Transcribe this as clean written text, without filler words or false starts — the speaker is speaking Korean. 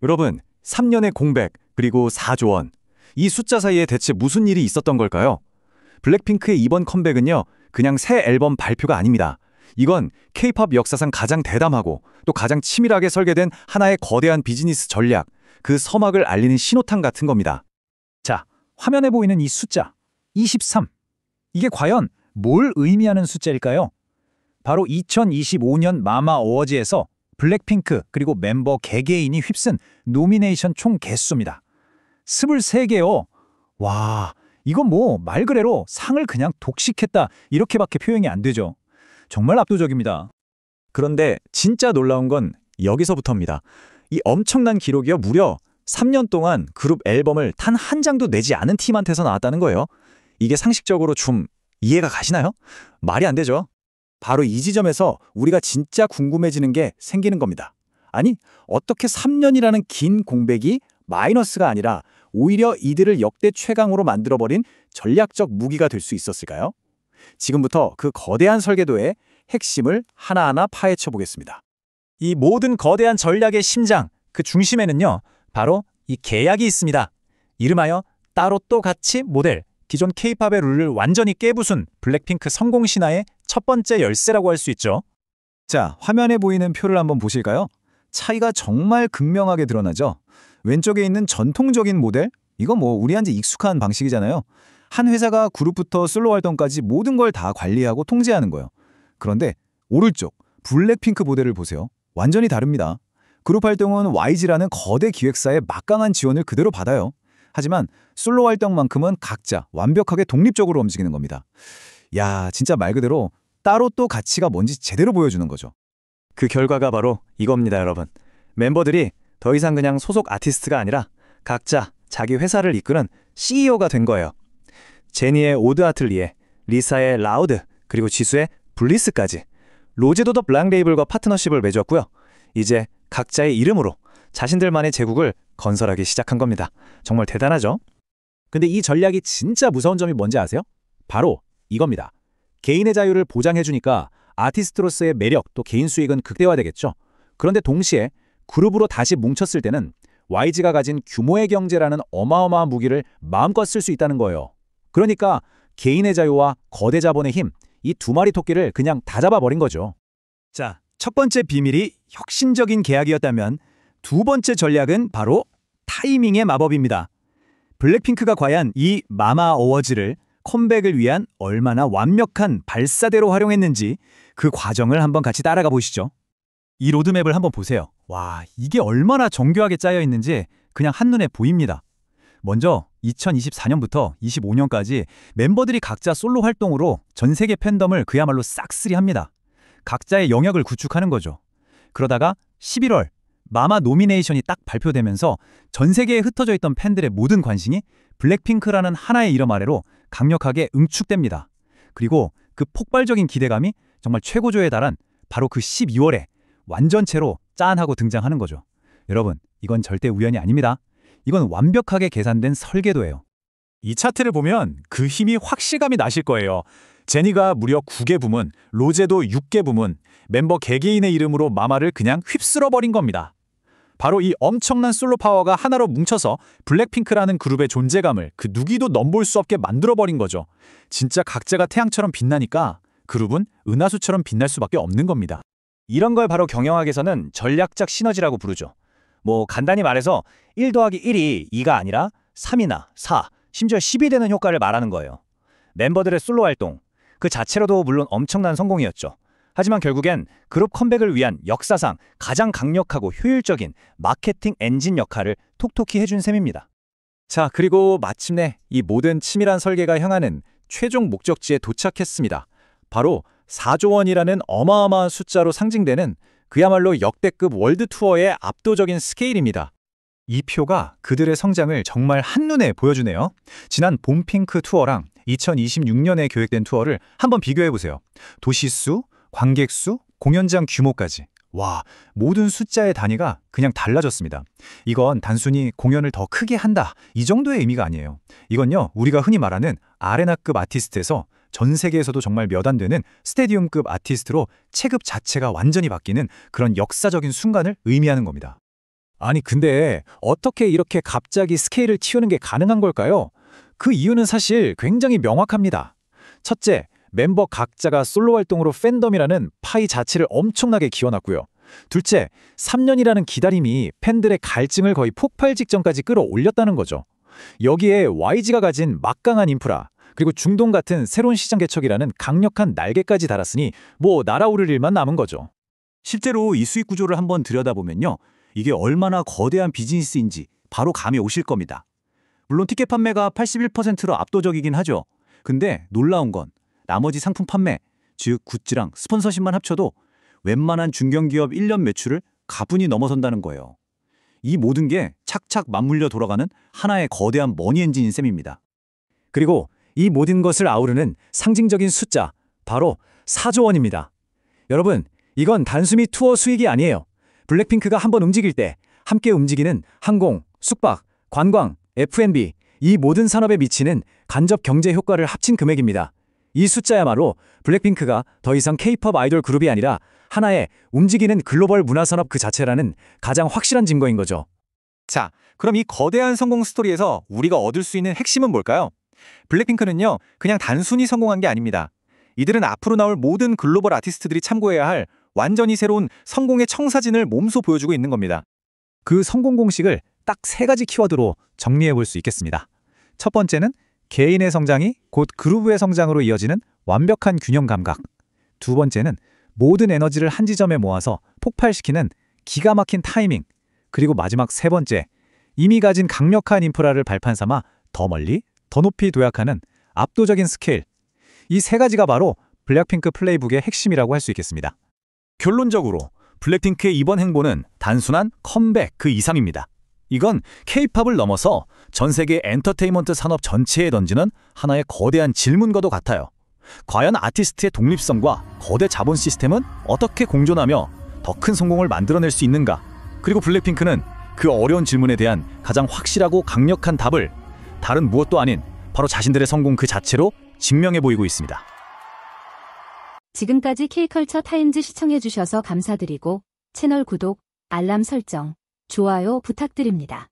여러분, 3년의 공백, 그리고 4조 원. 이 숫자 사이에 대체 무슨 일이 있었던 걸까요? 블랙핑크의 이번 컴백은요, 그냥 새 앨범 발표가 아닙니다. 이건 K-팝 역사상 가장 대담하고 또 가장 치밀하게 설계된 하나의 거대한 비즈니스 전략, 그 서막을 알리는 신호탄 같은 겁니다. 자, 화면에 보이는 이 숫자 23. 이게 과연 뭘 의미하는 숫자일까요? 바로 2025년 마마 어워즈에서 블랙핑크 그리고 멤버 개개인이 휩쓴 노미네이션 총 개수입니다. 23개요. 와, 이건 뭐 말 그대로 상을 그냥 독식했다 이렇게밖에 표현이 안 되죠. 정말 압도적입니다. 그런데 진짜 놀라운 건 여기서부터입니다. 이 엄청난 기록이요, 무려 3년 동안 그룹 앨범을 단 한 장도 내지 않은 팀한테서 나왔다는 거예요. 이게 상식적으로 좀 이해가 가시나요? 말이 안 되죠. 바로 이 지점에서 우리가 진짜 궁금해지는 게 생기는 겁니다. 아니, 어떻게 3년이라는 긴 공백이 마이너스가 아니라 오히려 이들을 역대 최강으로 만들어버린 전략적 무기가 될 수 있었을까요? 지금부터 그 거대한 설계도의 핵심을 하나하나 파헤쳐 보겠습니다. 이 모든 거대한 전략의 심장, 그 중심에는요, 바로 이 계약이 있습니다. 이름하여 따로 또 같이 모델, 기존 K-팝의 룰을 완전히 깨부순 블랙핑크 성공 신화의 첫 번째 열쇠라고 할 수 있죠. 자, 화면에 보이는 표를 한번 보실까요? 차이가 정말 극명하게 드러나죠? 왼쪽에 있는 전통적인 모델? 이거 뭐 우리한테 익숙한 방식이잖아요. 한 회사가 그룹부터 솔로 활동까지 모든 걸 다 관리하고 통제하는 거예요. 그런데 오른쪽 블랙핑크 모델을 보세요. 완전히 다릅니다. 그룹 활동은 YG라는 거대 기획사의 막강한 지원을 그대로 받아요. 하지만 솔로 활동만큼은 각자 완벽하게 독립적으로 움직이는 겁니다. 야, 진짜 말 그대로 따로 또 가치가 뭔지 제대로 보여주는 거죠. 그 결과가 바로 이겁니다, 여러분. 멤버들이 더 이상 그냥 소속 아티스트가 아니라 각자 자기 회사를 이끄는 CEO가 된 거예요. 제니의 오드 아틀리에, 리사의 라우드, 그리고 지수의 블리스까지. 로제도 더 블랑 레이블과 파트너십을 맺었고요. 이제 각자의 이름으로 자신들만의 제국을 건설하기 시작한 겁니다. 정말 대단하죠? 근데 이 전략이 진짜 무서운 점이 뭔지 아세요? 바로 이겁니다. 개인의 자유를 보장해주니까 아티스트로서의 매력 또 개인 수익은 극대화되겠죠. 그런데 동시에 그룹으로 다시 뭉쳤을 때는 YG가 가진 규모의 경제라는 어마어마한 무기를 마음껏 쓸 수 있다는 거예요. 그러니까 개인의 자유와 거대 자본의 힘, 이 두 마리 토끼를 그냥 다 잡아버린 거죠. 자, 첫 번째 비밀이 혁신적인 계약이었다면 두 번째 전략은 바로 타이밍의 마법입니다. 블랙핑크가 과연 이 마마 어워즈를 컴백을 위한 얼마나 완벽한 발사대로 활용했는지 그 과정을 한번 같이 따라가 보시죠. 이 로드맵을 한번 보세요. 와, 이게 얼마나 정교하게 짜여 있는지 그냥 한눈에 보입니다. 먼저 2024년부터 25년까지 멤버들이 각자 솔로 활동으로 전 세계 팬덤을 그야말로 싹쓸이합니다. 각자의 영역을 구축하는 거죠. 그러다가 11월 마마 노미네이션이 딱 발표되면서 전 세계에 흩어져 있던 팬들의 모든 관심이 블랙핑크라는 하나의 이름 아래로 강력하게 응축됩니다. 그리고 그 폭발적인 기대감이 정말 최고조에 달한 바로 그 12월에 완전체로 짠하고 등장하는 거죠. 여러분, 이건 절대 우연이 아닙니다. 이건 완벽하게 계산된 설계도예요. 이 차트를 보면 그 힘이 확실감이 나실 거예요. 제니가 무려 9개 부문, 로제도 6개 부문, 멤버 개개인의 이름으로 마마를 그냥 휩쓸어버린 겁니다. 바로 이 엄청난 솔로 파워가 하나로 뭉쳐서 블랙핑크라는 그룹의 존재감을 그 누구도 넘볼 수 없게 만들어버린 거죠. 진짜 각자가 태양처럼 빛나니까 그룹은 은하수처럼 빛날 수밖에 없는 겁니다. 이런 걸 바로 경영학에서는 전략적 시너지라고 부르죠. 뭐 간단히 말해서 1 더하기 1이 2가 아니라 3이나 4, 심지어 10이 되는 효과를 말하는 거예요. 멤버들의 솔로 활동, 그 자체로도 물론 엄청난 성공이었죠. 하지만 결국엔 그룹 컴백을 위한 역사상 가장 강력하고 효율적인 마케팅 엔진 역할을 톡톡히 해준 셈입니다. 자, 그리고 마침내 이 모든 치밀한 설계가 향하는 최종 목적지에 도착했습니다. 바로 4조 원이라는 어마어마한 숫자로 상징되는 그야말로 역대급 월드 투어의 압도적인 스케일입니다. 이 표가 그들의 성장을 정말 한눈에 보여주네요. 지난 봄핑크 투어랑 2026년에 계획된 투어를 한번 비교해보세요. 도시수, 관객수, 공연장 규모까지. 와, 모든 숫자의 단위가 그냥 달라졌습니다. 이건 단순히 공연을 더 크게 한다, 이 정도의 의미가 아니에요. 이건요, 우리가 흔히 말하는 아레나급 아티스트에서 전 세계에서도 정말 몇 안 되는 스테디움급 아티스트로 체급 자체가 완전히 바뀌는 그런 역사적인 순간을 의미하는 겁니다. 아니 근데 어떻게 이렇게 갑자기 스케일을 틔우는 게 가능한 걸까요? 그 이유는 사실 굉장히 명확합니다. 첫째, 멤버 각자가 솔로 활동으로 팬덤이라는 파이 자체를 엄청나게 키워놨고요. 둘째, 3년이라는 기다림이 팬들의 갈증을 거의 폭발 직전까지 끌어올렸다는 거죠. 여기에 YG가 가진 막강한 인프라, 그리고 중동 같은 새로운 시장 개척이라는 강력한 날개까지 달았으니 뭐 날아오를 일만 남은 거죠. 실제로 이 수익 구조를 한번 들여다보면요. 이게 얼마나 거대한 비즈니스인지 바로 감이 오실 겁니다. 물론 티켓 판매가 81%로 압도적이긴 하죠. 근데 놀라운 건 나머지 상품 판매, 즉 굿즈랑 스폰서십만 합쳐도 웬만한 중견기업 1년 매출을 가뿐히 넘어선다는 거예요. 이 모든 게 착착 맞물려 돌아가는 하나의 거대한 머니 엔진인 셈입니다. 그리고 이 모든 것을 아우르는 상징적인 숫자, 바로 4조 원입니다. 여러분, 이건 단순히 투어 수익이 아니에요. 블랙핑크가 한번 움직일 때 함께 움직이는 항공, 숙박, 관광, F&B, 이 모든 산업에 미치는 간접 경제 효과를 합친 금액입니다. 이 숫자야말로 블랙핑크가 더 이상 K-팝 아이돌 그룹이 아니라 하나의 움직이는 글로벌 문화산업 그 자체라는 가장 확실한 증거인 거죠. 자, 그럼 이 거대한 성공 스토리에서 우리가 얻을 수 있는 핵심은 뭘까요? 블랙핑크는요, 그냥 단순히 성공한 게 아닙니다. 이들은 앞으로 나올 모든 글로벌 아티스트들이 참고해야 할 완전히 새로운 성공의 청사진을 몸소 보여주고 있는 겁니다. 그 성공 공식을 딱 3가지 키워드로 정리해 볼 수 있겠습니다. 첫 번째는 개인의 성장이 곧 그룹의 성장으로 이어지는 완벽한 균형 감각. 두 번째는 모든 에너지를 한 지점에 모아서 폭발시키는 기가 막힌 타이밍. 그리고 마지막 세 번째, 이미 가진 강력한 인프라를 발판 삼아 더 멀리, 더 높이 도약하는 압도적인 스케일. 이 3가지가 바로 블랙핑크 플레이북의 핵심이라고 할 수 있겠습니다. 결론적으로 블랙핑크의 이번 행보는 단순한 컴백 그 이상입니다. 이건 K-팝을 넘어서 전 세계 엔터테인먼트 산업 전체에 던지는 하나의 거대한 질문과도 같아요. 과연 아티스트의 독립성과 거대 자본 시스템은 어떻게 공존하며 더 큰 성공을 만들어낼 수 있는가? 그리고 블랙핑크는 그 어려운 질문에 대한 가장 확실하고 강력한 답을 다른 무엇도 아닌 바로 자신들의 성공 그 자체로 증명해 보이고 있습니다. 지금까지 K컬처 타임즈 시청해주셔서 감사드리고 채널 구독, 알람 설정, 좋아요 부탁드립니다.